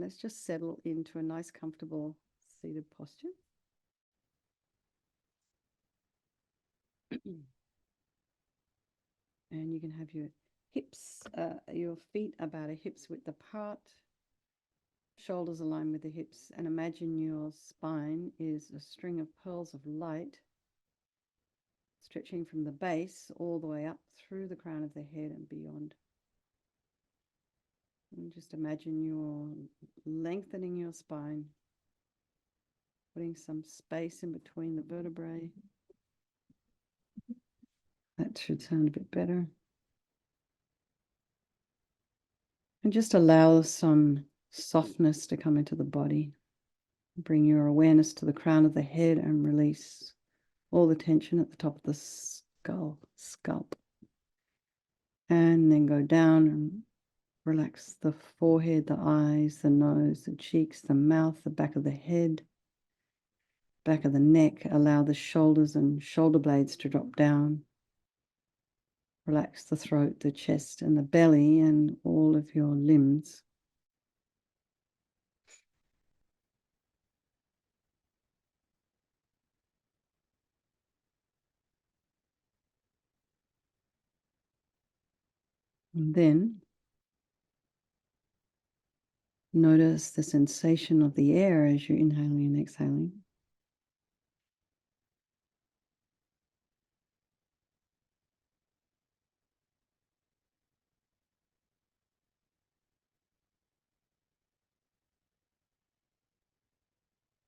let's just settle into a nice, comfortable seated posture. And you can have your hips, your feet about a hips width apart, shoulders aligned with the hips, and imagine your spine is a string of pearls of light stretching from the base all the way up through the crown of the head and beyond. And just imagine you're lengthening your spine, putting some space in between the vertebrae. That should sound a bit better. And just allow some softness to come into the body. Bring your awareness to the crown of the head and release all the tension at the top of the scalp. And then go down and relax the forehead, the eyes, the nose, the cheeks, the mouth, the back of the head, back of the neck. Allow the shoulders and shoulder blades to drop down. Relax the throat, the chest, and the belly, and all of your limbs. And then notice the sensation of the air as you're inhaling and exhaling.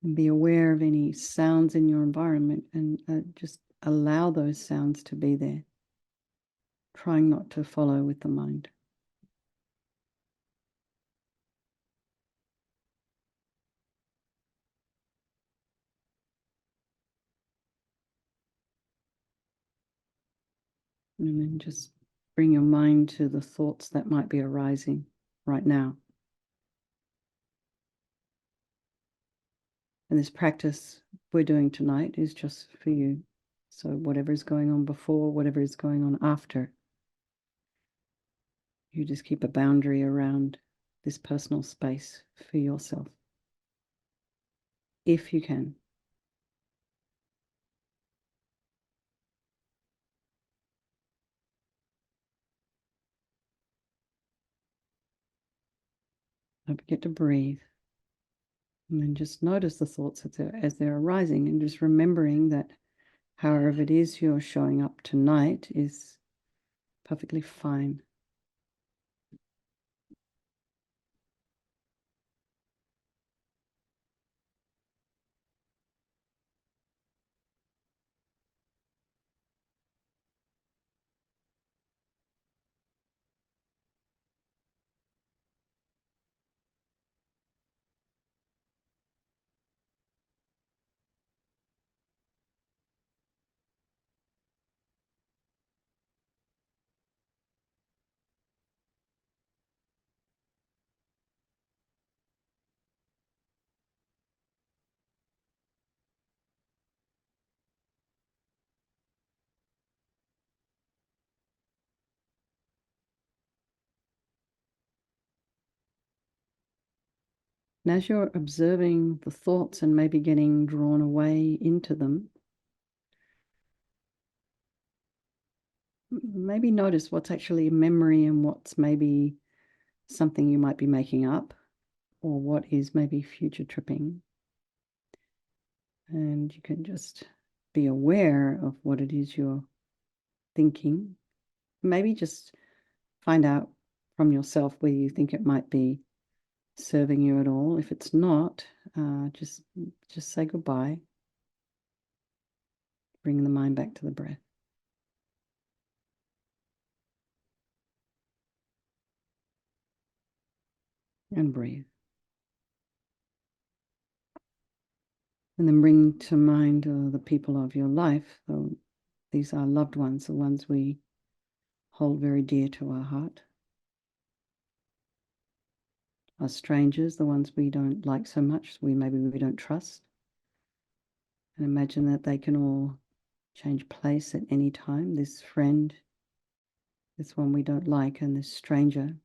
And be aware of any sounds in your environment and just allow those sounds to be there, trying not to follow with the mind. And then just bring your mind to the thoughts that might be arising right now. And this practice we're doing tonight is just for you. So whatever is going on before, whatever is going on after, you just keep a boundary around this personal space for yourself, if you can. Don't forget to breathe. And then just notice the thoughts as they're arising, and just remembering that however it is you're showing up tonight is perfectly fine. And as you're observing the thoughts and maybe getting drawn away into them, maybe notice what's actually a memory and what's maybe something you might be making up, or what is maybe future tripping. And you can just be aware of what it is you're thinking. Maybe just find out from yourself whether you think it might be serving you at all. If it's not, just say goodbye. Bring the mind back to the breath. And breathe. And then bring to mind the people of your life. So these are loved ones, the ones we hold very dear to our heart. Our strangers, the ones we don't like so much, maybe we don't trust. And imagine that they can all change place at any time. This friend, this one we don't like, and this stranger.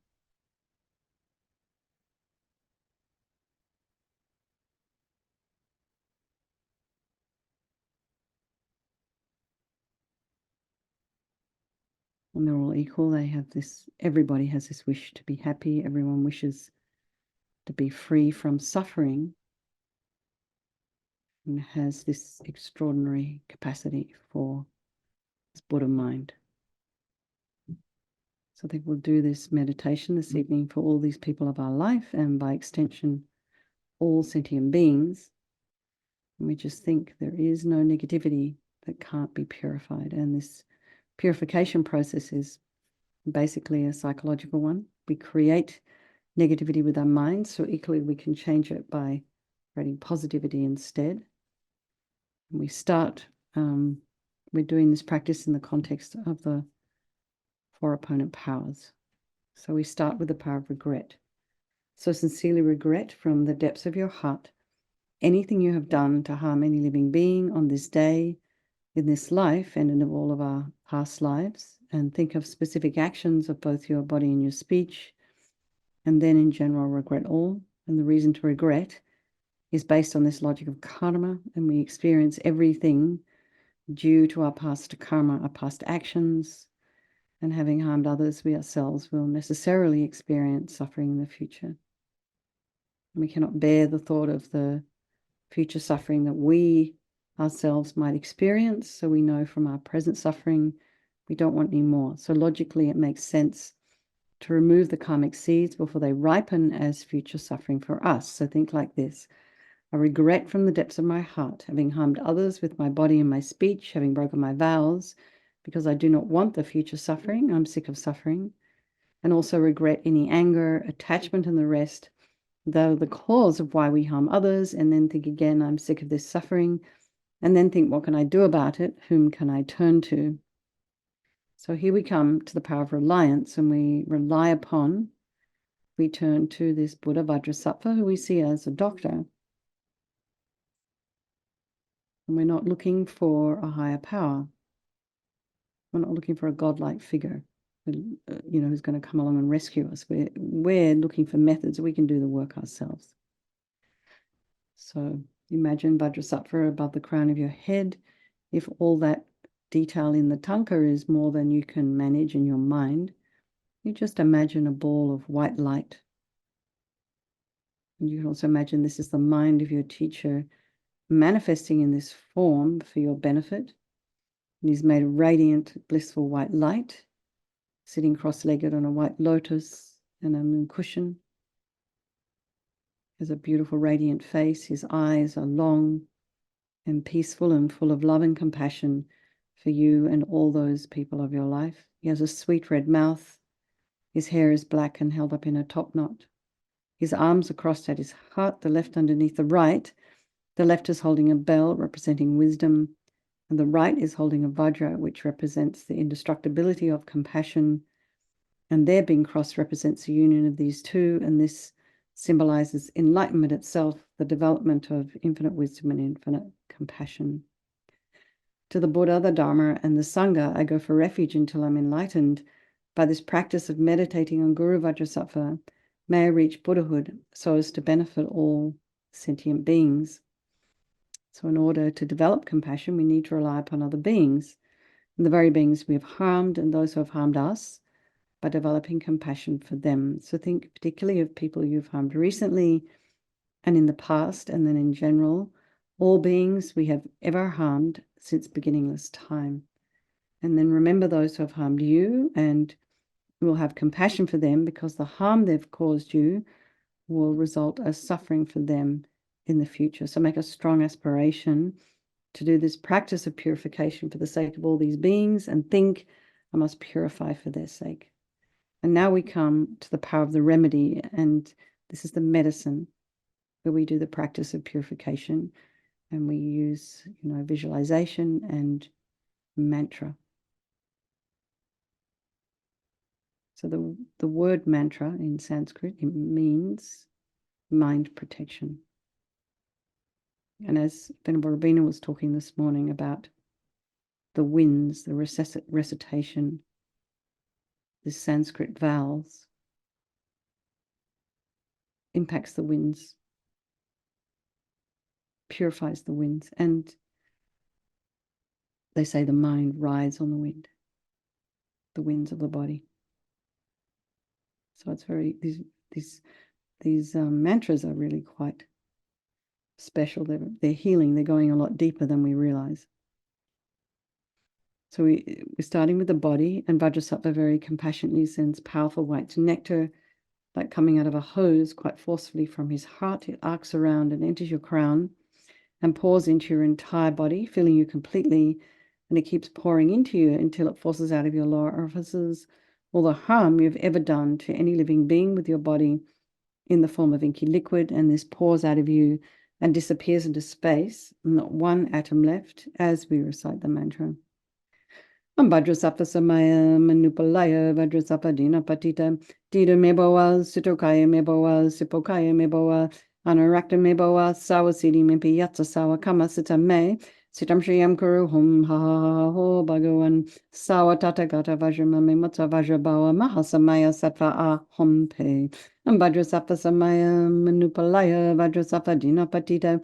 and they're all equal. They have this, everybody has this wish to be happy. Everyone wishes to be free from suffering and has this extraordinary capacity for this Buddha mind. So I think we'll do this meditation this evening for all these people of our life, and by extension, all sentient beings. And we just think there is no negativity that can't be purified. And this purification process is basically a psychological one. We create negativity with our minds, so equally we can change it by creating positivity instead. And we start, we're doing this practice in the context of the 4 opponent powers. So we start with the power of regret. So sincerely regret from the depths of your heart anything you have done to harm any living being on this day, in this life, and in all of our past lives. And think of specific actions of both your body and your speech. And then in general, regret all. And the reason to regret is based on this logic of karma. And we experience everything due to our past karma, our past actions. And having harmed others, we ourselves will necessarily experience suffering in the future. And we cannot bear the thought of the future suffering that we ourselves might experience. So we know from our present suffering, we don't want any more. So logically, it makes sense to remove the karmic seeds before they ripen as future suffering for us. So think like this. I regret from the depths of my heart, having harmed others with my body and my speech, having broken my vows, because I do not want the future suffering. I'm sick of suffering. And also regret any anger, attachment, and the rest, though the cause of why we harm others, and then think again, I'm sick of this suffering, and then think, what can I do about it? Whom can I turn to? So here we come to the power of reliance, and we rely upon, we turn to this Buddha Vajrasattva, who we see as a doctor. And we're not looking for a higher power. We're not looking for a godlike figure, who's going to come along and rescue us. We're looking for methods we can do the work ourselves. So imagine Vajrasattva above the crown of your head. If all that detail in the tanka is more than you can manage in your mind, you just imagine a ball of white light. And you can also imagine this is the mind of your teacher manifesting in this form for your benefit. And he's made of radiant, blissful white light, sitting cross-legged on a white lotus and a moon cushion. He has a beautiful, radiant face. His eyes are long and peaceful and full of love and compassion for you and all those people of your life. He has a sweet red mouth. His hair is black and held up in a top knot. His arms are crossed at his heart, the left underneath the right. The left is holding a bell representing wisdom, and the right is holding a vajra, which represents the indestructibility of compassion. And their being crossed represents the union of these two, and this symbolizes enlightenment itself, the development of infinite wisdom and infinite compassion. To the Buddha, the Dharma, and the Sangha, I go for refuge until I'm enlightened. By this practice of meditating on Guru Vajrasattva, may I reach Buddhahood so as to benefit all sentient beings. So in order to develop compassion, we need to rely upon other beings, and the very beings we have harmed and those who have harmed us, by developing compassion for them. So think particularly of people you've harmed recently and in the past, and then in general, all beings we have ever harmed since beginningless time. And then remember those who have harmed you, and you will have compassion for them because the harm they've caused you will result as suffering for them in the future. So make a strong aspiration to do this practice of purification for the sake of all these beings, and think, I must purify for their sake. And now we come to the power of the remedy, and this is the medicine where we do the practice of purification, and we use, visualization and mantra. So the word mantra in Sanskrit, it means mind protection. And as Venerable Rabina was talking this morning about the winds, the recitation, the Sanskrit vowels, impacts the winds, purifies the winds, and they say the mind rides on the wind. the winds of the body. So it's very, these mantras are really quite special. They're healing. They're going a lot deeper than we realize. So we're starting with the body, and Vajrasattva very compassionately sends powerful white nectar, like coming out of a hose, quite forcefully from his heart. It arcs around and enters your crown and pours into your entire body, filling you completely. And it keeps pouring into you until it forces out of your lower orifices all the harm you've ever done to any living being with your body in the form of inky liquid. And this pours out of you and disappears into space, not one atom left, as we recite the mantra. Vajrasattva samaya manupalaya Vajrasattva dina patita dida meboa sitokaya meboa sipokaya meboa anarakta meboa sawasidi mimpi yatsa sawa kama sita me sitam shriyam kuru hum ha ha ho bhagavan sawa tata gata vajramame matsa vajrabawa mahasamaya sattva a hum pe Vajrasattva samaya manupalaya Vajrasattva dina patita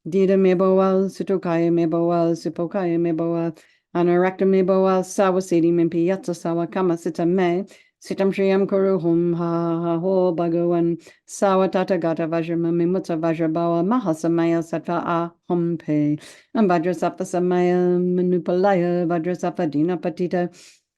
dida meboa sitokaya meboa sipokaya meboa Anarakta meboa sawasidi mimpi yatsa sawa kama sita me sitam shriyam kuru hum ha ha ho bhagavan sawa tata gata vajrama mimutsa vajrabawa mahasamaya sattva a hum pe Vajrasattva samaya manupalaya Vajrasattva dina patita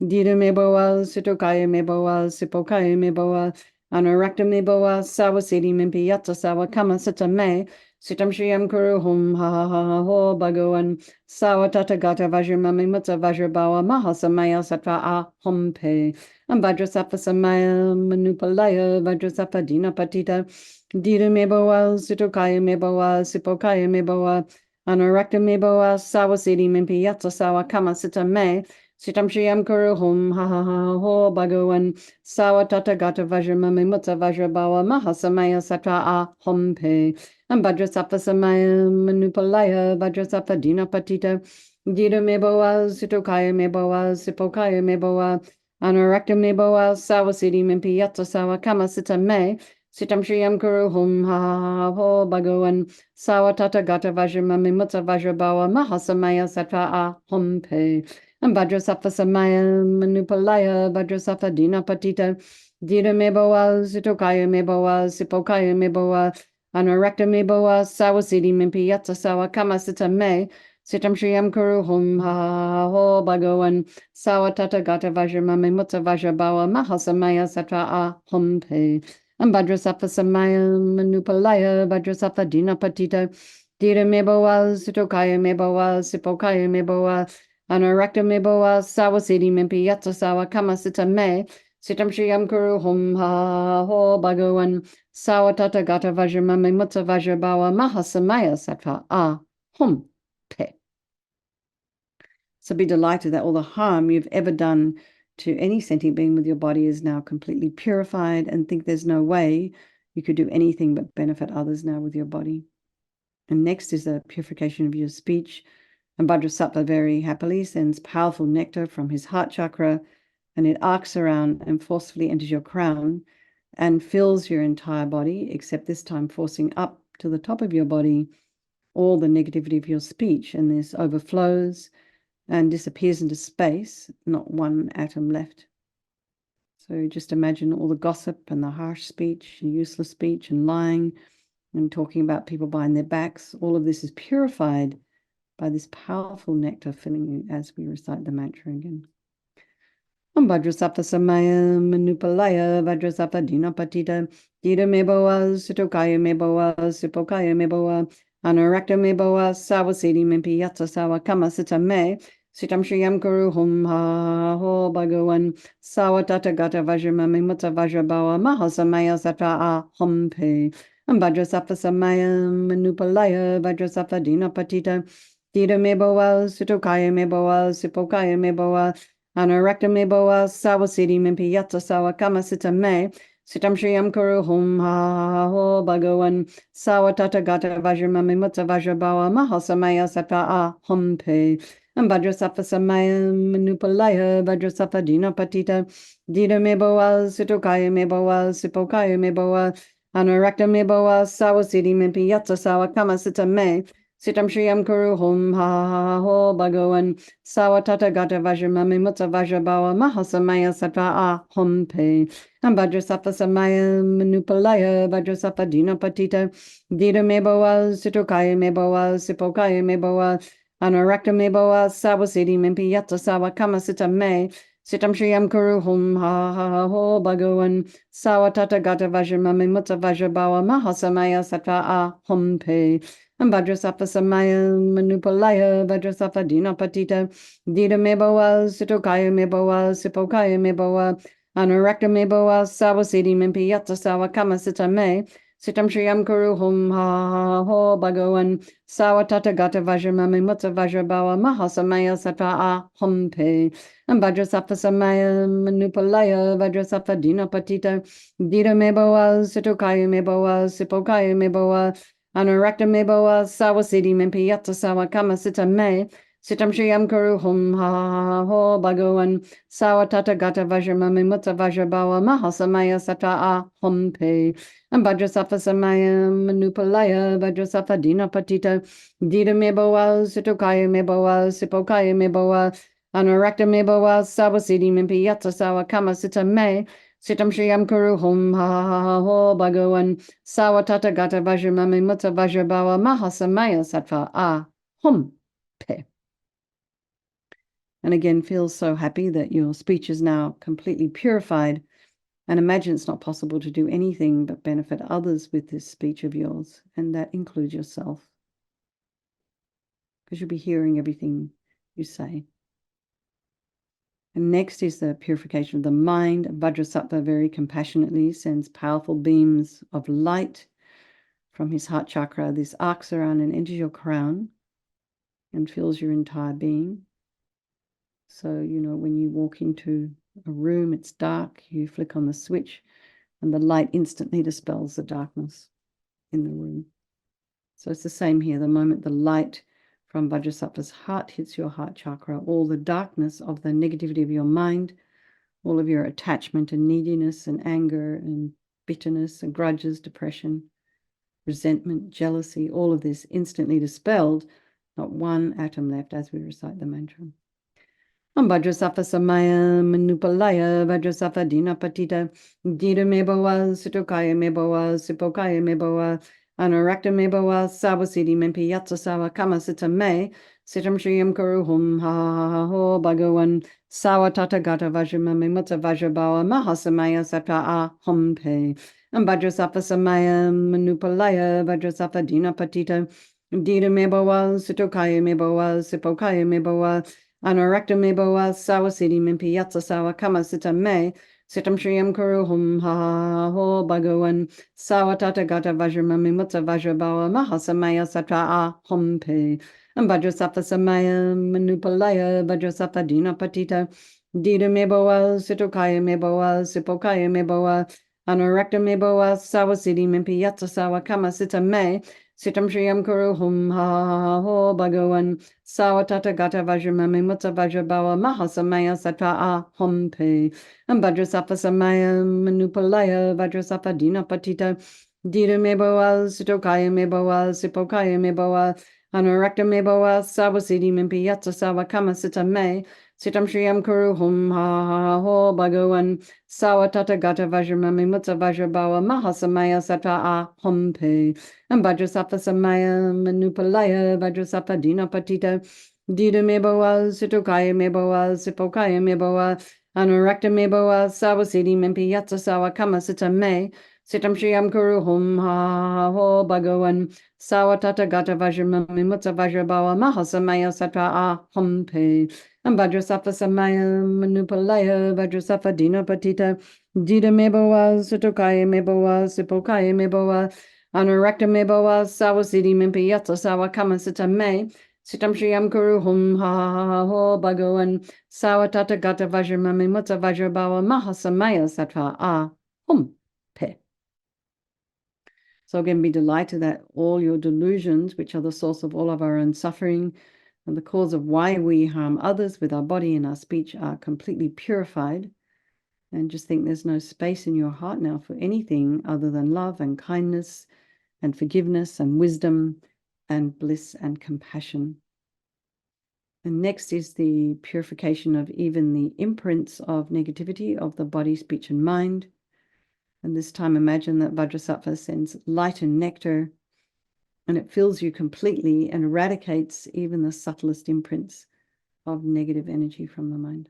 dida meboa sitokaya meboa sipokaya meboa Anarakta meboa sawasidi mimpi yatsa sawa kama sita me sitam shriyam kuru hum ha ha ho bhagavan sawa tata gata vajramami mutsa vajrabawa mahasamaya sattva a hum pe Vajrasattva samaya manupalaya Vajrasattva dina patita dida meboa sitokaya meboa sipokaya meboa anarakta meboa sawasidi mimpi yatsa sawa kama sita me sitam shriyam kuru hum ha ha ho bhagavan sawa tata gata vajramami mutsa vajrabawa mahasamaya sattva a hum pe Vajrasattva samaya manupalaya Vajrasattva dina patita dida meboa sitokaya meboa sipokaya meboa anarakta meboa sawasidi mimpi yatsa sawa kama sita me sitam shriyam kuru hum ha ho bhagavan sawa tata gata vajramami mutsa vajrabawa mahasamaya sattva a hum pe Vajrasattva samaya manupalaya Vajrasattva dina patita dida meboa sitokaya meboa sipokaya meboa Anarakta meboa sawasidi mimpi yatsa sawa kama sita me sitam shriyam kuru hum ha ho bhagavan sawa tata gata vajramami mutsa vajrabawa mahasamaya sattva a hum pe Vajrasattva samaya manupalaya Vajrasattva dina patita dida meboa sitokaya meboa sipokaya meboa Anarakta meboa sawasidi mimpi yatsa sawa kama sita me sitam shriyam kuru hum ha ho bhagavan sawa tata gata vajramami mutsa vajrabawa mahasamaya sattva a hum pe. So be delighted that all the harm you've ever done to any sentient being with your body is now completely purified, and think there's no way you could do anything but benefit others now with your body. And next is the purification of your speech. And Vajrasattva very happily sends powerful nectar from his heart chakra, and it arcs around and forcefully enters your crown and fills your entire body, except this time forcing up to the top of your body all the negativity of your speech. And this overflows and disappears into space, not one atom left. So just imagine all the gossip and the harsh speech and useless speech and lying and talking about people behind their backs. All of this is purified by this powerful nectar filling you as we recite the mantra again. Vajrasattva samaya manupalaya Vajrasattva dina patita dida meboa sitokaya meboa sipokaya meboa anarakta meboa sawasidi mimpi yatsa sawa kama sita me sitam shriyam kuru hum ha ho bhagavan sawa tata gata vajramami mutsa vajrabawa mahasamaya sattva a hum pe Vajrasattva samaya manupalaya Vajrasattva dina patita dida meboa sitokaya meboa sipokaya meboa Anarakta meboa sawasidi mimpi yatsa sawa kama sita me sitam shriyam kuru hum ha ho bhagavan sawa tata gata vajramami mutsa vajrabawa mahasamaya sattva a hum pe Vajrasattva samaya manupalaya Vajrasattva dina patita dida meboa sitokaya meboa sipokaya meboa Anarakta meboa sawasidi mimpi yatsa sawa kama sita me Sitam Shriyam Kuru Hum Ha Ho Bhagavan Sawatata Gata Vajramami Mutta Vajrabawa Mahasamaya Sattva Ahum Pe and Vajrasattva Samaya Manupalaya Vajrasattva Dina Patita Dita Meboa Sitokaya Meboa Sipokaya Meboa Anarakta Meboa Sawasidi Mimpi Yata Sawa Kamasita Me Sitam Shriyam Kuru Hum Ha Ho Bhagavan Sawatata Gata Vajramami Mutta Vajrabawa Mahasamaya Sattva Ahum Pe and Vajrasattva Samaya Manupalaya Vajrasattva Dina Patita Dita Meboa Sitokaya Meboa Sipokaya Meboa Anarakta Meboa Sawasidi Mimpi Yata Sawa Kamasita Me Sitam Shriyam Kuru Hum Ha Ho Bhagavan Sawatata Gata Vajramami Mutta Vajrabawa Mahasamaya Sattva Ahum Pe and Vajrasattva Samaya Manupalaya Vajrasattva Dina Patita Dita Meboa Sitokaya Meboa Sipokaya Meboa Anarakta Meboa Sawasidi Mimpi Yata Sawa Kamasita Me Sitam Shriyam Kuru Hum Ha Ho Bhagavan Sawatata Gata Vajramami Mutta Vajrabawa Mahasamaya Sattva Ahum Pe and Vajrasattva Samaya Manupalaya Vajrasattva Dina Patita Dita Meboa Sitokaya Meboa Sipokaya Meboa Anarakta Meboa Sawasidi Mimpi Yata Sawa Kamasita Me Sitam Shriyam Kuru Hum Ha Ho Bhagavan Sawatata Gata Vajramami Mutta Vajrabawa Mahasamaya Sattva Ahum Pe. And again, feel so happy that your speech is now completely purified. And imagine it's not possible to do anything but benefit others with this speech of yours. And that includes yourself. Because you'll be hearing everything you say. And next is the purification of the mind. Vajrasattva very compassionately sends powerful beams of light from his heart chakra. This arcs around and enters your crown and fills your entire being. So, when you walk into a room, it's dark, you flick on the switch, and the light instantly dispels the darkness in the room. So it's the same here. The moment the light from Vajrasattva's heart hits your heart chakra, all the darkness of the negativity of your mind, all of your attachment and neediness and anger and bitterness and grudges, depression, resentment, jealousy, all of this instantly dispelled, not one atom left as we recite the mantra. Vajrasattva Samaya Manupalaya Vajrasattva Dina Patita Dita Meboa Sitokaya Meboa Sipokaya Meboa Anarakta Meboa Sawasidi Mimpi Yatsa Sawa Kamasita Me Sitam Shriyam Kuru Hum Ha Ho Bhagavan Sawatata Gata Vajramami Mutta Vajrabawa Mahasamaya Sattva Ahum Pe and Vajrasattva Samaya Manupalaya Vajrasattva Dina Patita Dita Meboa Sitokaya Meboa Sipokaya Meboa Anarakta Meboa Sawasidi Mimpi Yatsa Sawa Kamasita Me Sitam Shriyam Kuru Hum Ha Ho Bhagavan Sawatata Gata Vajramami Mutta Vajrabawa Mahasamaya Sattva Ahum Pe and Vajrasattva Samaya Manupalaya Vajrasattva Dina Patita Dita Meboa Sitokaya Meboa Sipokaya Meboa Anarakta Meboa Sawasidi Mimpi Yatsa Sawa Kamasita Me Sitam Shriyam Kuru Hum Ha Ho Bhagavan Sawatata Gata Vajramami Mutta Vajrabawa Mahasamaya Sattva Ahum Pe and Vajrasattva Samaya Manupalaya Vajrasattva Dina Patita Dita Meboa Sitokaya Meboa Sipokaya Meboa Anarakta Meboa Sawasidi Mimpi Yatsa Sawa Kamasita Me Sitam Shriyam Kuru Hum Ha Ho Bhagavan Sawatata Gata Vajramami Mutta Vajrabawa Mahasamaya Sattva Ahum Pe and Vajrasattva Samaya Manupalaya Vajrasattva Dina Patita Dita Meboa Sitokaya Meboa Sipokaya Meboa Anarakta Meboa Sawasidi Mimpi Yatsa Sawa Kamasita Me Sitam Shriyam Kuru Hum Ha Ho Bhagavan Sawatata Gata Vajramami Mutta Vajrabawa Mahasamaya Sattva Ahum Pe and Vajrasattva Samaya Manupalaya Vajrasattva Dina Patita Dita Meboa Sitokaya Meboa Sipokaya Meboa Anarakta Meboa Sawasidi Mimpi Yatsa Sawa Kamasita Me Sitam Shriyam Kuru Hum Ha Ho Bhagavan Sawatata Gata Vajramami Mutta Vajrabawa Mahasamaya Sattva Ahum Pe. So again, be delighted that all your delusions, which are the source of all of our own suffering and the cause of why we harm others with our body and our speech, are completely purified. And just think there's no space in your heart now for anything other than love and kindness and forgiveness and wisdom and bliss and compassion. And next is the purification of even the imprints of negativity of the body, speech, and mind. And this time, imagine that Vajrasattva sends light and nectar, and it fills you completely and eradicates even the subtlest imprints of negative energy from the mind.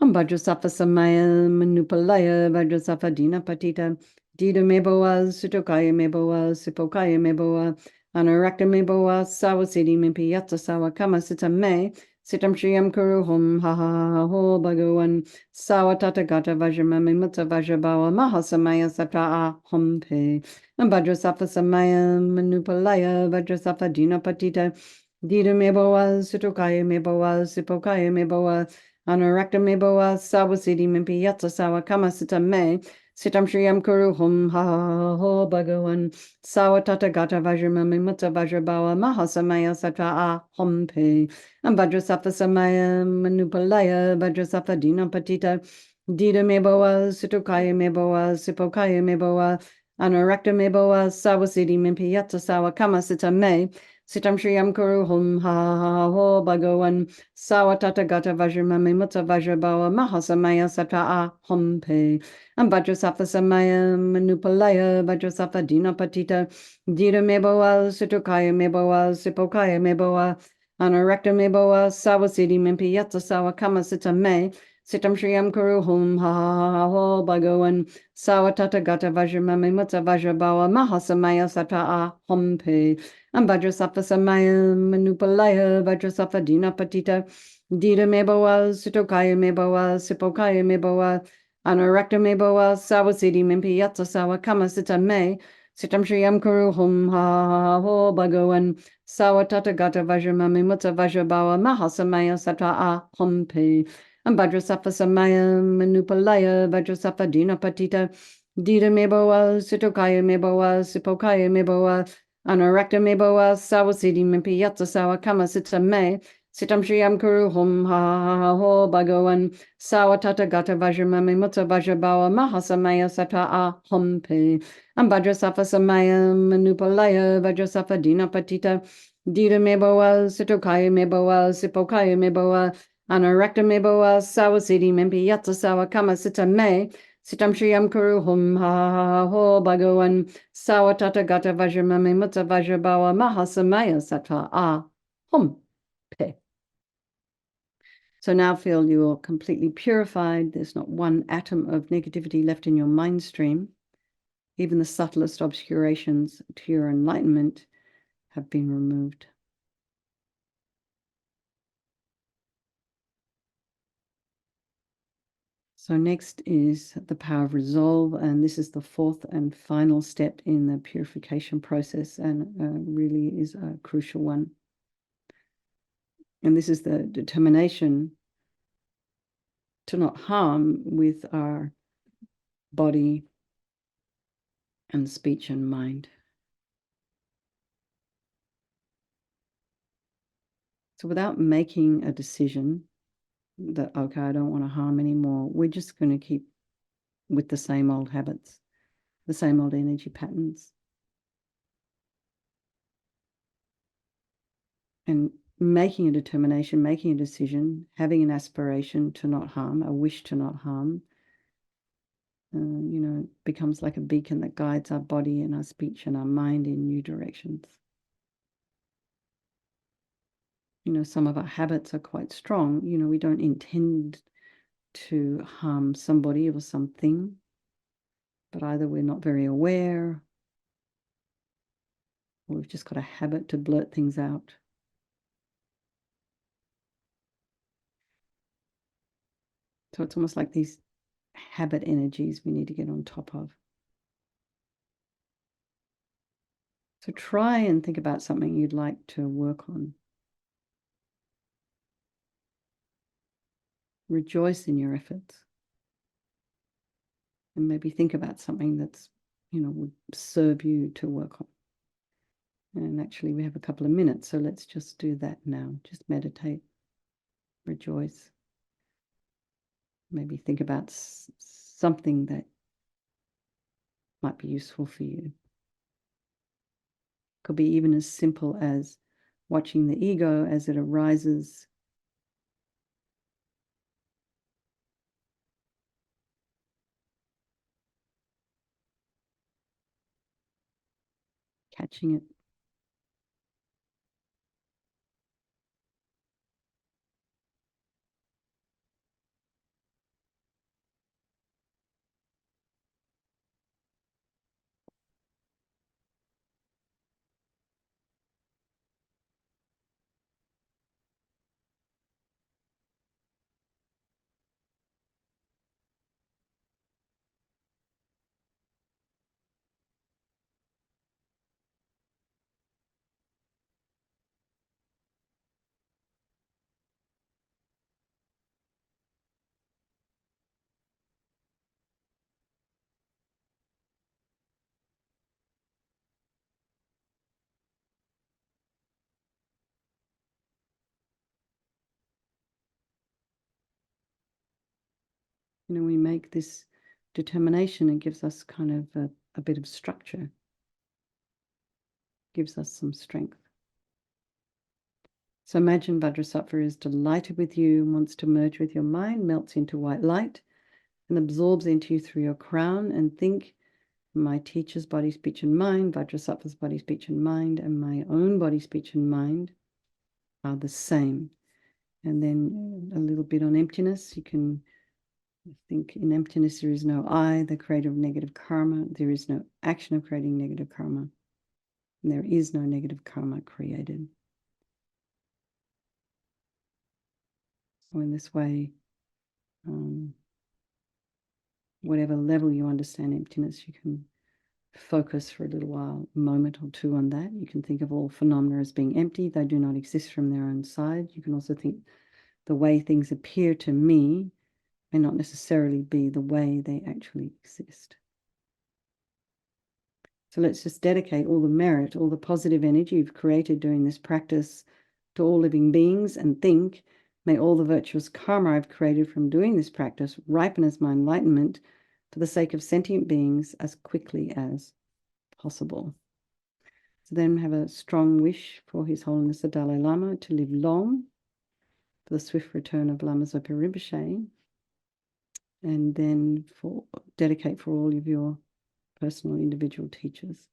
Vajrasattva samaya manupalaya Vajrasattva dina patita dida meboa sutokaya meboa sipokaya meboa anarakta meboa sawasidi mimpi yatsa sawa kama sita me sitam shriyam kuruhum ha ha ha ho bhagavan sawa tatagata vajramami mutta vajrabawa mahasamaya sata aham pe Vajrasattva samaya manupalaya Vajrasattva dina patita dida meboa sutokaya meboa sipokaya meboa Anarakta meboa sawasidi mimpi yatsa sawa kama sita me sitam shriyam kuruhum ha ho bhagavan sawa tatagata vajramami mutta vajrabawa mahasamaya sata aham pe Vajrasattva samaya manupalaya Vajrasattva dina patita dida meboa situkaya meboa sipokaya meboa Anarakta meboa sawasidi mimpi yatsa sawa kama sita me Sitam Shriyam Kuruhum Ha Ho Bhagavan Sawatata Vajramami Mutta Vajrabawa Mahasamaya Sata Aham Pe Vajrasattva Samaya Manupalaya Vajrasattva Dina Patita Dida Meboa Situkaya Meboa Sipokaya Meboa Anarakta Meboa Sawasidi Mimpi Yatsa Sawa Kama Sita Me Sitam Shriyam Kuruhum Ha Ho Bhagavan Sawatata Vajramami Mutta Vajrabawa Mahasamaya Sata Aham Pe Vajrasattva samaya manupalaya Vajrasattva dina patita dida meboa sutokaya meboa sipokaya meboa anarakta meboa sawasidi mimpi yatsa sawa kama sita me sitam shriyam kuruhum ha ho bhagavan sawa tatagata vajramami mutta vajrabawa mahasamaya sata aham pe Vajrasattva samaya manupalaya Vajrasattva dina patita dida meboa sutokaya meboa sipokaya meboa Anarakta meboa sawasidi mimpi yatsa sawa kama sita me sitam shriyam kuruhum ha ho bhagavan sawa tatagata vajramami mutta vajrabawa mahasamaya sata aham pe Vajrasattva samaya manupalaya Vajrasattva dina patita dida meboa sitokaya meboa sipokaya meboa Anarakta meboa sawasidi mimpi yatsa sawa kama sita me Sitam Shriyam Kuruhum Ha Ho Bhagavan Sawa Tatagata Vajramami Mutta Vajrabawa Mahasamaya Sata Aham Pe. So now feel you're completely purified. There's not one atom of negativity left in your mind stream. Even the subtlest obscurations to your enlightenment have been removed. So next is the power of resolve, and this is the fourth and final step in the purification process, and really is a crucial one. And this is the determination to not harm with our body and speech and mind. So without making a decision that, okay, I don't want to harm anymore, we're just going to keep with the same old habits, the same old energy patterns. And making a determination, making a decision, having an aspiration to not harm, a wish to not harm, becomes like a beacon that guides our body and our speech and our mind in new directions. Some of our habits are quite strong. We don't intend to harm somebody or something, but either we're not very aware or we've just got a habit to blurt things out. So it's almost like these habit energies we need to get on top of. So try and think about something you'd like to work on. Rejoice in your efforts. And maybe think about something that's, would serve you to work on. And actually, we have a couple of minutes, so let's just do that now. Just meditate, rejoice. Maybe think about something that might be useful for you. Could be even as simple as watching the ego as it arises. Catching it. You know, we make this determination, it gives us kind of a bit of structure, gives us some strength. So imagine Vajrasattva is delighted with you and wants to merge with your mind, melts into white light and absorbs into you through your crown, and think, my teacher's body, speech, and mind, Vajrasattva's body, speech, and mind, and my own body, speech, and mind are the same. And then a little bit on emptiness. You can think in emptiness there is no I, the creator of negative karma. There is no action of creating negative karma. And there is no negative karma created. So in this way, whatever level you understand emptiness, you can focus for a little while, a moment or two on that. You can think of all phenomena as being empty. They do not exist from their own side. You can also think the way things appear to me may not necessarily be the way they actually exist. So let's just dedicate all the merit, all the positive energy you've created during this practice to all living beings, and think, may all the virtuous karma I've created from doing this practice ripen as my enlightenment for the sake of sentient beings as quickly as possible. So then have a strong wish for His Holiness the Dalai Lama to live long, for the swift return of Lama Zopa Rinpoche, and then dedicate for all of your personal individual teachers.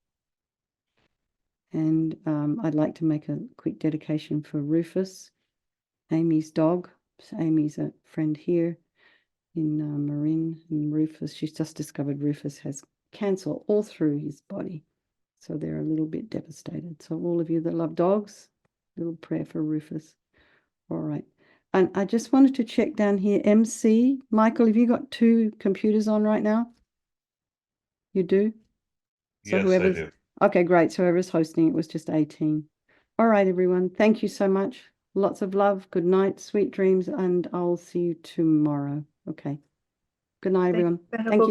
And I'd like to make a quick dedication for Rufus, Amy's dog. So Amy's a friend here in Marin, and Rufus, she's just discovered Rufus has cancer all through his body. So they're a little bit devastated. So all of you that love dogs, a little prayer for Rufus. All right. And I just wanted to check down here, MC. Michael, have you got 2 computers on right now? You do? So Yes, I do. Okay, great. So whoever's hosting it was just 18. All right, everyone. Thank you so much. Lots of love. Good night. Sweet dreams. And I'll see you tomorrow. Okay. Good night, everyone. Thank you.